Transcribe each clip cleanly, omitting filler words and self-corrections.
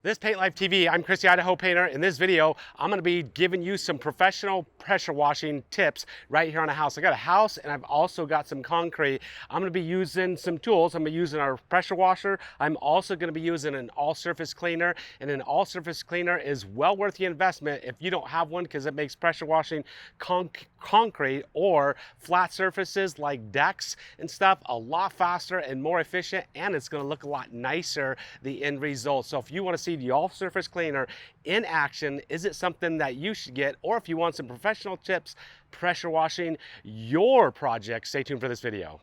This Paint Life TV, I'm Chris the Idaho Painter. In this video, I'm gonna be giving you some professional pressure washing tips right here on a house. I got a house and I've also got some concrete. I'm gonna be using some tools. I'm gonna be using our pressure washer. I'm also gonna be using an all-surface cleaner, and an all-surface cleaner is well worth the investment if you don't have one, because it makes pressure washing concrete or flat surfaces like decks and stuff a lot faster and more efficient, and it's gonna look a lot nicer, the end result. So if you wanna see the all-surface cleaner in action, is it something that you should get? Or if you want some professional tips pressure washing your project, stay tuned for this video.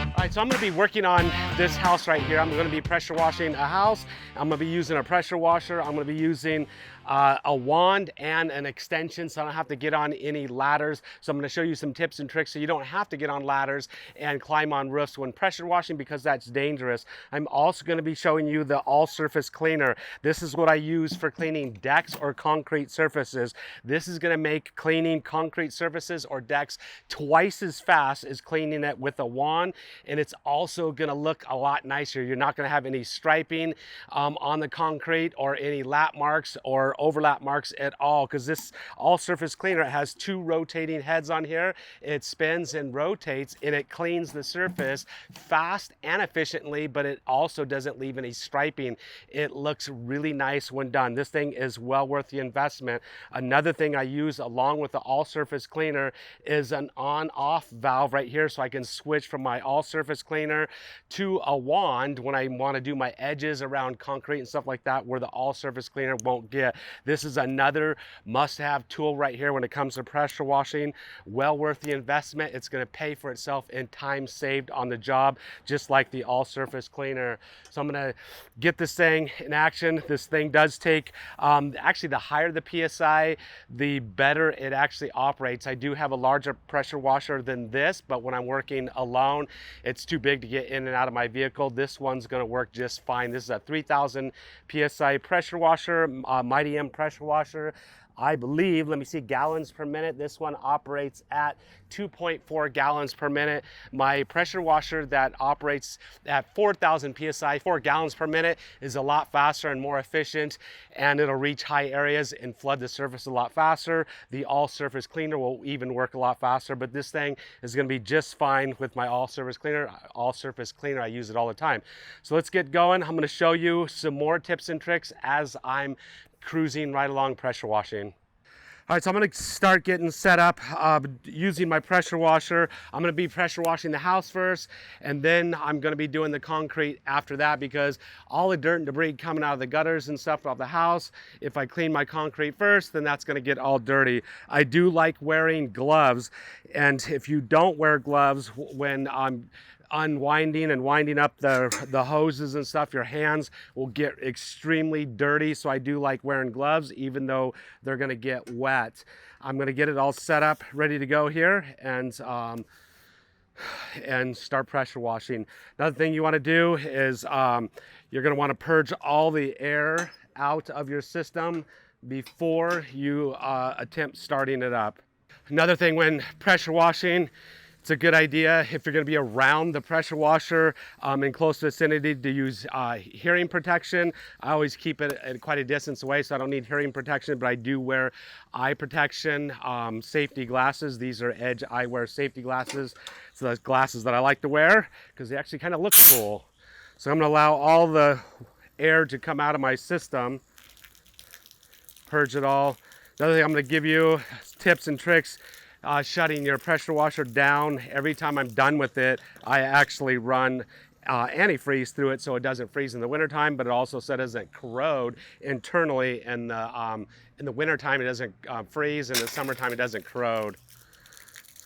All right, so I'm gonna be working on this house right here. I'm gonna be pressure washing a house. I'm gonna be using a pressure washer. I'm gonna be using a wand and an extension, so I don't have to get on any ladders. So I'm gonna show you some tips and tricks so you don't have to get on ladders and climb on roofs when pressure washing, because that's dangerous. I'm also gonna be showing you the all-surface cleaner. This is what I use for cleaning decks or concrete surfaces. This is gonna make cleaning concrete surfaces or decks twice as fast as cleaning it with a wand. And it's also gonna look a lot nicer. You're not gonna have any striping on the concrete or any lap marks or overlap marks at all, because this all-surface cleaner has two rotating heads on here. It spins and rotates, and it cleans the surface fast and efficiently, but it also doesn't leave any striping. It looks really nice when done. This thing is well worth the investment. Another thing I use along with the all-surface cleaner is an on-off valve right here, so I can switch from my all-surface cleaner to a wand when I want to do my edges around concrete and stuff like that, where the all-surface cleaner won't get. This is another must-have tool right here when it comes to pressure washing. Well worth the investment. It's going to pay for itself in time saved on the job, just like the all-surface cleaner. So I'm going to get this thing in action. This thing does take, actually the higher the PSI, the better it actually operates. I do have a larger pressure washer than this, but when I'm working alone, it's too big to get in and out of my vehicle. This one's going to work just fine. This is a 3,000 PSI pressure washer, Mighty M pressure washer. I believe, let me see, gallons per minute. This one operates at 2.4 gallons per minute. My pressure washer that operates at 4,000 PSI, 4 gallons per minute, is a lot faster and more efficient, and it'll reach high areas and flood the surface a lot faster. The all-surface cleaner will even work a lot faster, but this thing is gonna be just fine with my all-surface cleaner. All-surface cleaner, I use it all the time. So let's get going. I'm gonna show you some more tips and tricks as I'm cruising right along pressure washing. All right, so I'm gonna start getting set up using my pressure washer. I'm gonna be pressure washing the house first, and then I'm gonna be doing the concrete after that, because all the dirt and debris coming out of the gutters and stuff of the house, if I clean my concrete first, then that's gonna get all dirty. I do like wearing gloves, and if you don't wear gloves when I'm unwinding and winding up the hoses and stuff, your hands will get extremely dirty. So I do like wearing gloves, even though they're gonna get wet. I'm gonna get it all set up, ready to go here, and start pressure washing. Another thing you wanna do is you're gonna wanna purge all the air out of your system before you attempt starting it up. Another thing when pressure washing, it's a good idea, if you're going to be around the pressure washer in close vicinity, to use hearing protection. I always keep it at quite a distance away, so I don't need hearing protection, but I do wear eye protection, safety glasses. These are Edge eyewear safety glasses. So that's glasses that I like to wear because they actually kind of look cool. So I'm going to allow all the air to come out of my system, purge it all. Another thing I'm going to give you tips and tricks. Shutting your pressure washer down. Every time I'm done with it, I actually run antifreeze through it so it doesn't freeze in the wintertime, but it also so it doesn't corrode internally. In the wintertime, it doesn't freeze. In the summertime, it doesn't corrode.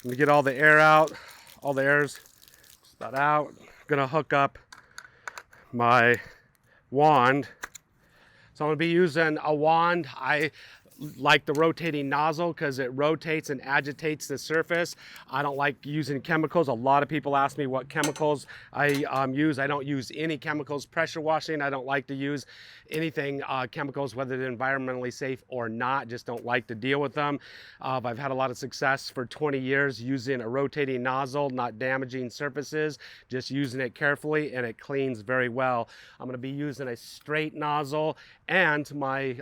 I'm gonna get all the air out. All the air's about out. I'm gonna hook up my wand. So I'm gonna be using a wand. like the rotating nozzle because it rotates and agitates the surface. I don't like using chemicals. A lot of people ask me what chemicals I use. I don't use any chemicals. Pressure washing, I don't like to use anything chemicals, whether they're environmentally safe or not. Just don't like to deal with them. I've had a lot of success for 20 years using a rotating nozzle, not damaging surfaces, just using it carefully, and it cleans very well. I'm going to be using a straight nozzle and my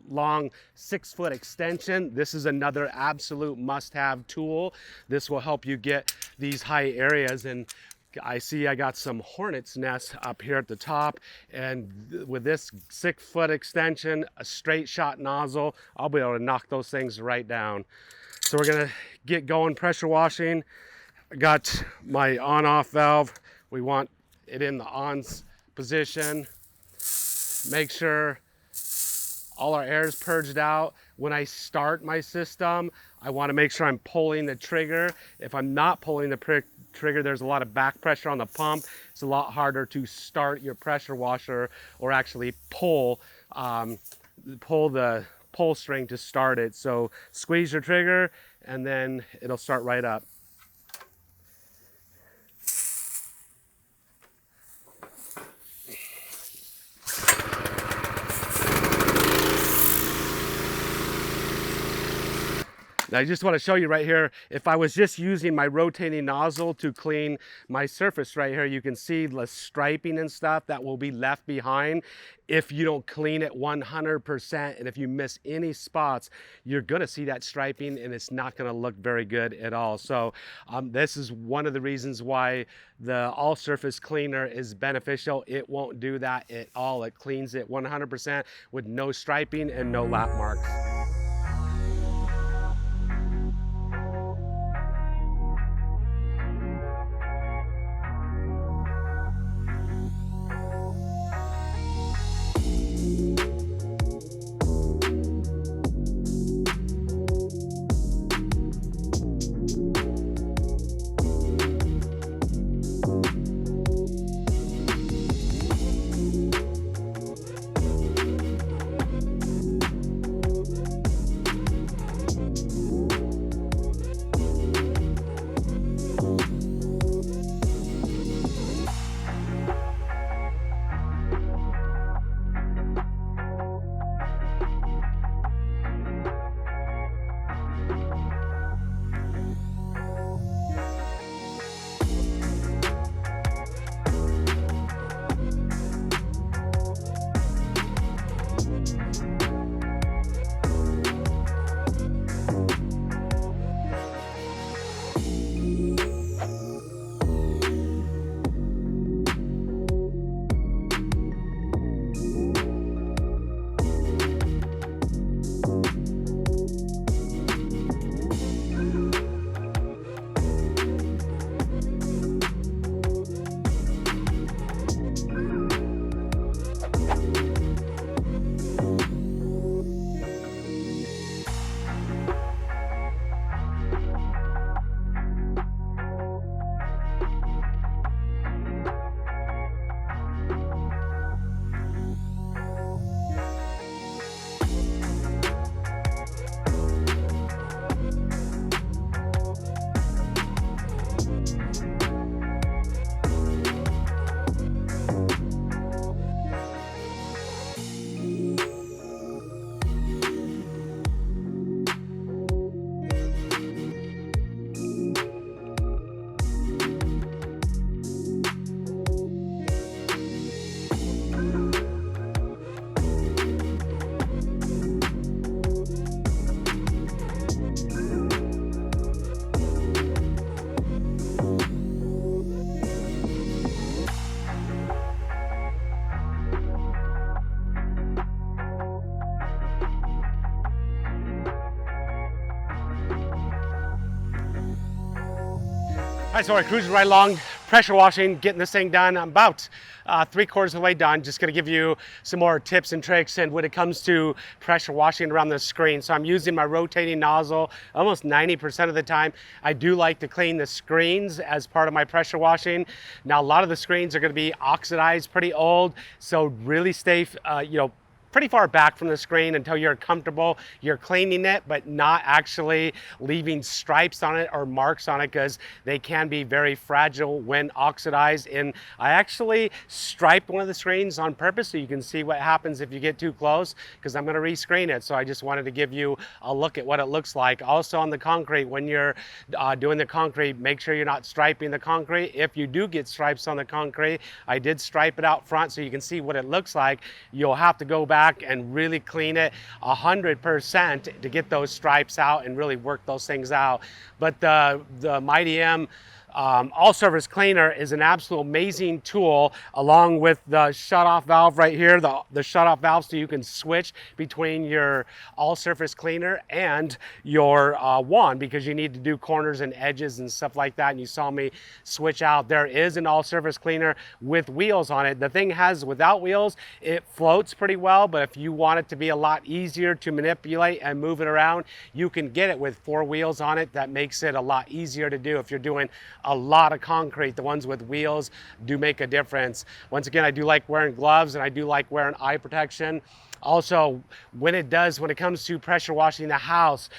long 6-foot extension. This is another absolute must-have tool. This will help you get these high areas. And I see I got some hornet's nests up here at the top, and with this 6-foot extension, a straight shot nozzle, I'll be able to knock those things right down. So we're gonna get going pressure washing. I got my on-off valve. We want it in the on position. Make sure all our air is purged out. When I start my system, I want to make sure I'm pulling the trigger. If I'm not pulling the trigger, there's a lot of back pressure on the pump. It's a lot harder to start your pressure washer or actually pull the pull string to start it. So squeeze your trigger and then it'll start right up. Now I just want to show you right here, if I was just using my rotating nozzle to clean my surface right here, you can see the striping and stuff that will be left behind if you don't clean it 100%. And if you miss any spots, you're going to see that striping and it's not going to look very good at all. So this is one of the reasons why the all surface cleaner is beneficial. It won't do that at all. It cleans it 100% with no striping and no lap marks. All right, so we're cruising right along, pressure washing, getting this thing done. I'm about 3/4 of the way done. Just gonna give you some more tips and tricks and when it comes to pressure washing around the screen. So I'm using my rotating nozzle almost 90% of the time. I do like to clean the screens as part of my pressure washing. Now, a lot of the screens are gonna be oxidized, pretty old, so really stay, pretty far back from the screen until you're comfortable you're cleaning it, but not actually leaving stripes on it or marks on it, because they can be very fragile when oxidized. And I actually striped one of the screens on purpose so you can see what happens if you get too close, because I'm going to rescreen it. So I just wanted to give you a look at what it looks like. Also on the concrete, when you're doing the concrete, make sure you're not striping the concrete. If you do get stripes on the concrete, I did stripe it out front so you can see what it looks like. You'll have to go back and really clean it 100% to get those stripes out and really work those things out. But the Mighty M all-surface cleaner is an absolute amazing tool, along with the shut-off valve right here, the shut-off valve, so you can switch between your all-surface cleaner and your wand, because you need to do corners and edges and stuff like that. And you saw me switch out. There is an all-surface cleaner with wheels on it. The thing has without wheels, it floats pretty well, but if you want it to be a lot easier to manipulate and move it around, you can get it with 4 wheels on it. That makes it a lot easier to do if you're doing a lot of concrete. The ones with wheels do make a difference. Once again, I do like wearing gloves, and I do like wearing eye protection. Also, when it comes to pressure washing the house,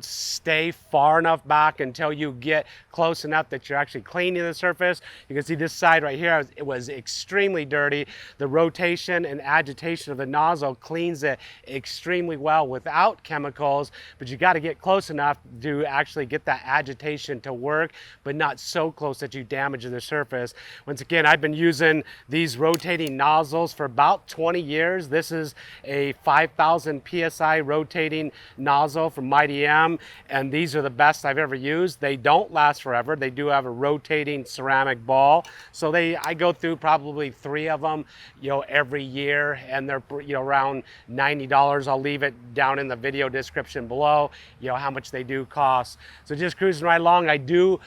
stay far enough back until you get close enough that you're actually cleaning the surface. You can see this side right here, it was extremely dirty. The rotation and agitation of the nozzle cleans it extremely well without chemicals, but you got to get close enough to actually get that agitation to work, but not so close that you damage the surface. Once again, I've been using these rotating nozzles for about 20 years. This is a 5,000 PSI rotating nozzle from Mighty M, and these are the best I've ever used. They don't last forever. They do have a rotating ceramic ball, so I go through probably 3 of them, every year, and they're around $90. I'll leave it down in the video description below, how much they do cost. So just cruising right along, I do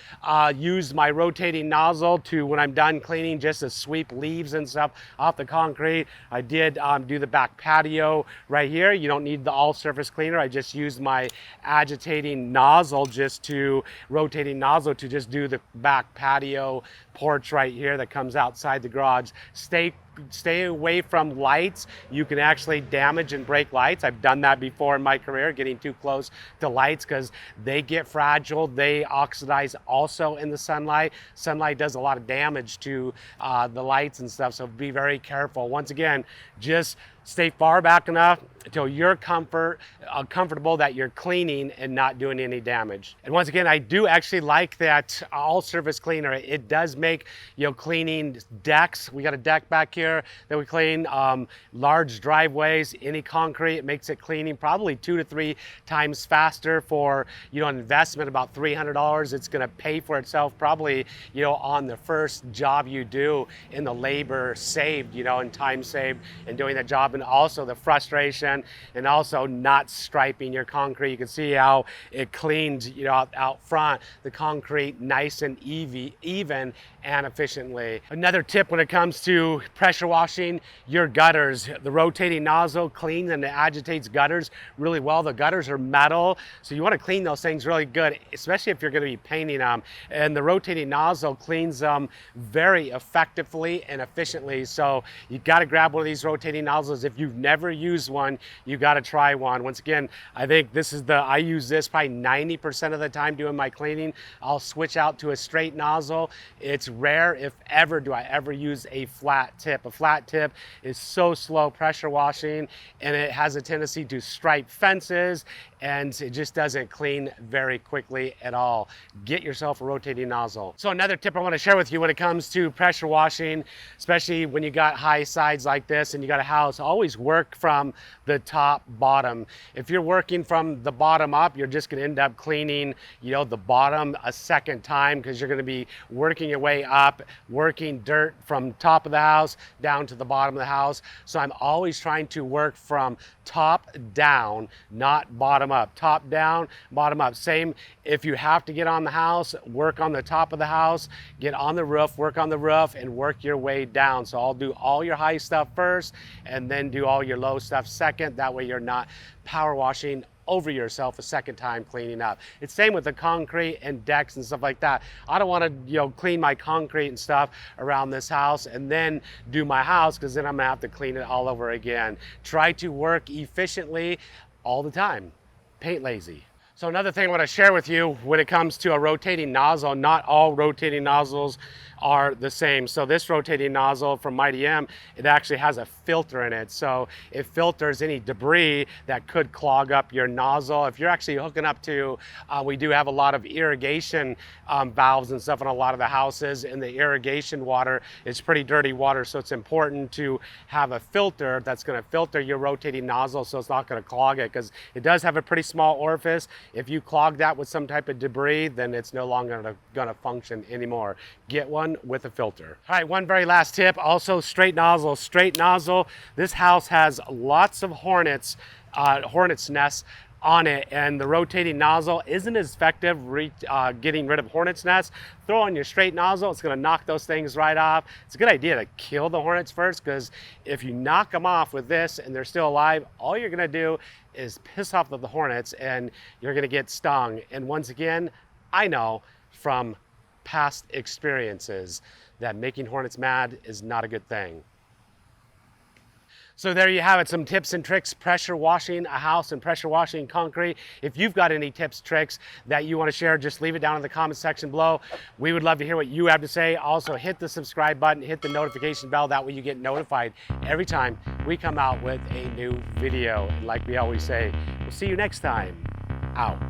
use my rotating nozzle to, when I'm done cleaning, just to sweep leaves and stuff off the concrete. I did do the back patio right here. You don't need the all-surface cleaner. I just used my agitating nozzle, rotating nozzle to just do the back patio porch right here that comes outside the garage. Stay away from lights. You can actually damage and break lights. I've done that before in my career, getting too close to lights, because they get fragile. They oxidize also in the sunlight. Sunlight does a lot of damage to the lights and stuff, so be very careful. Once again, just stay far back enough until you're comfortable that you're cleaning and not doing any damage. And once again, I do actually like that all-surface cleaner. It does make cleaning decks. We got a deck back here that we clean, large driveways, any concrete. It makes it cleaning probably 2 to 3 times faster for an investment about $300. It's going to pay for itself probably on the first job you do, in the labor saved, and time saved in doing that job. And also the frustration, and also not striping your concrete. You can see how it cleans out front the concrete nice and even and efficiently. Another tip when it comes to pressure washing your gutters, the rotating nozzle cleans and agitates gutters really well. The gutters are metal, so you want to clean those things really good, especially if you're going to be painting them. And the rotating nozzle cleans them very effectively and efficiently. So you got to grab one of these rotating nozzles. If you've never used one, you got to try one. Once again, I think I use this probably 90% of the time doing my cleaning. I'll switch out to a straight nozzle. It's rare, if ever, do I ever use a flat tip. A flat tip is so slow pressure washing, and it has a tendency to stripe fences, and it just doesn't clean very quickly at all. Get yourself a rotating nozzle. So another tip I want to share with you when it comes to pressure washing, especially when you got high sides like this and you got a house, always work from the top bottom. If you're working from the bottom up, you're just going to end up cleaning the bottom a second time, because you're going to be working your way up, working dirt from top of the house down to the bottom of the house. So I'm always trying to work from top down, not bottom up. Top down, bottom up. Same if you have to get on the house, work on the top of the house, get on the roof, work on the roof, and work your way down. So I'll do all your high stuff first and then do all your low stuff second. That way you're not power washing over yourself a second time cleaning up. It's same with the concrete and decks and stuff like that. I don't want to, clean my concrete and stuff around this house and then do my house, because then I'm gonna have to clean it all over again. Try to work efficiently all the time. Paint lazy. So another thing I want to share with you when it comes to a rotating nozzle, not all rotating nozzles are the same. So this rotating nozzle from Mighty M, it actually has a filter in it. So it filters any debris that could clog up your nozzle. If you're actually hooking up to, we do have a lot of irrigation valves and stuff in a lot of the houses, and the irrigation water is pretty dirty water. So it's important to have a filter that's going to filter your rotating nozzle so it's not going to clog it, because it does have a pretty small orifice. If you clog that with some type of debris, then it's no longer going to function anymore. Get one with a filter. All right, one very last tip, also straight nozzle. Straight nozzle, this house has lots of hornets nests on it, and the rotating nozzle isn't as effective getting rid of hornets nests. Throw on your straight nozzle, it's going to knock those things right off. It's a good idea to kill the hornets first, because if you knock them off with this and they're still alive, all you're going to do is piss off the hornets and you're going to get stung. And once again, I know from past experiences that making hornets mad is not a good thing. So there you have it, some tips and tricks, pressure washing a house and pressure washing concrete. If you've got any tips, tricks that you want to share, just leave it down in the comment section below. We would love to hear what you have to say. Also, hit the subscribe button, hit the notification bell. That way you get notified every time we come out with a new video. And like we always say, we'll see you next time. Out.